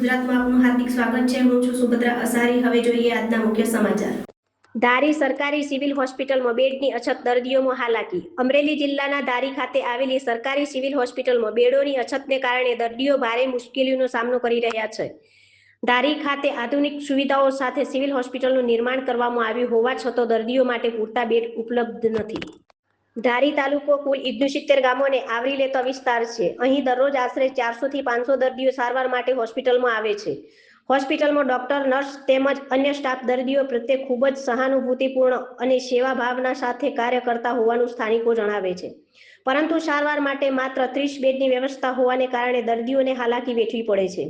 ગુજરાતમાં આપનું હાર્દિક સ્વાગત છે। હું છું સુભદ્રા અસારી। હવે જોઈએ આજના મુખ્ય સમાચાર। ધારી સરકારી સિવિલ હોસ્પિટલમાં બેડની અછત, દર્દીઓમાં હાલાકી। અમરેલી જિલ્લાના ધારી ખાતે આવેલી સરકારી સિવિલ હોસ્પિટલમાં બેડોની અછતને કારણે દર્દીઓ ભારે મુશ્કેલીઓનો સામનો કરી રહ્યા છે। ધારી ખાતે આધુનિક સુવિધાઓ સાથે સિવિલ હોસ્પિટલનું નિર્માણ કરવામાં આવ્યું હોવા છતાં દર્દીઓ માટે પૂરતા બેડ ઉપલબ્ધ નથી। ધારી તાલુકો કુલ 69 ગામોને આવરી લેતો વિસ્તાર છે। અહીં દરરોજ આશરે 400 થી 500 દર્દીઓ સારવાર માટે હોસ્પિટલમાં આવે છે। હોસ્પિટલમાં ડોક્ટર, નર્સ તેમજ અન્ય સ્ટાફ દર્દીઓ પ્રત્યે ખૂબ જ સહાનુભૂતિપૂર્ણ અને સેવા ભાવના સાથે કાર્ય કરતા હોવાનું સ્થાનિકો જણાવે છે। પરંતુ સારવાર માટે માત્ર 30 બેડની વ્યવસ્થા હોવાને કારણે દર્દીઓને હાલાકી વેઠવી પડે છે।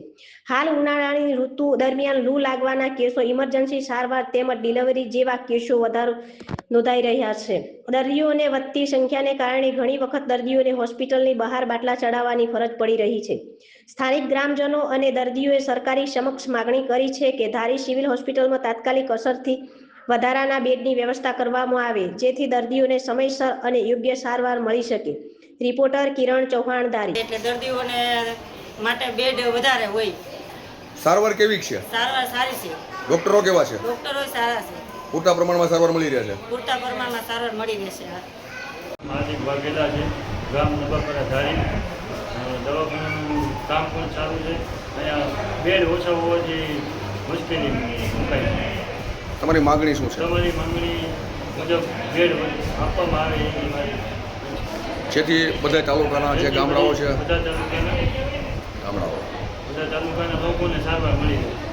હાલ ઉનાળાની ઋતુ દરમિયાન લૂ લાગવાના કેસો, ઇમરજન્સી સારવાર તેમજ ડિલિવરી જેવા કેસો વધારે નોંધાઈ રહ્યા છે। દર્દીઓને વધતી સંખ્યાને કારણે ઘણી વખત દર્દીઓને હોસ્પિટલની બહાર બાટલા ચડાવવાની ફરજ પડી રહી છે। સ્થાનિક ગ્રામજનો અને દર્દીઓએ સરકારી સમક્ષ માગણી કરી છે કે ધારી સિવિલ હોસ્પિટલમાં તાત્કાલિક અસરથી વધારાના બેડની વ્યવસ્થા કરવામાં આવે, જેથી દર્દીઓને સમયસર અને યોગ્ય સારવાર મળી શકે। રિપોર્ટર કિરણ ચૌહાણ, ધારી। એટલે દર્દીઓને માટે બેડ વધારે હોય। સારવાર કેવી છે? સારવાર સારી છે। ડોક્ટરો કેવા છે? ડોક્ટરો સારા છે। પૂરતા પ્રમાણમાં સારવાર મળી રહે છે? પૂરતા પ્રમાણમાં સારવાર મળી રહેશે। હાર્દિક વાઘેલા છે, ગામ નવાપરા ધારી। દવાખાનાનું કામ પણ ચાલુ છે। અહીંયા બેડ ઓછા હોવાથી મુશ્કેલી મુકાય છે। તમારી માગણી શું છે? તમારી માંગણી મુજબ બેડ આપવામાં આવે એની મારી, જેથી બધા તાલુકાના જે ગામડાઓ છે, બધા તાલુકાના ગામડાઓ લોકોને સારવાર મળી રહે।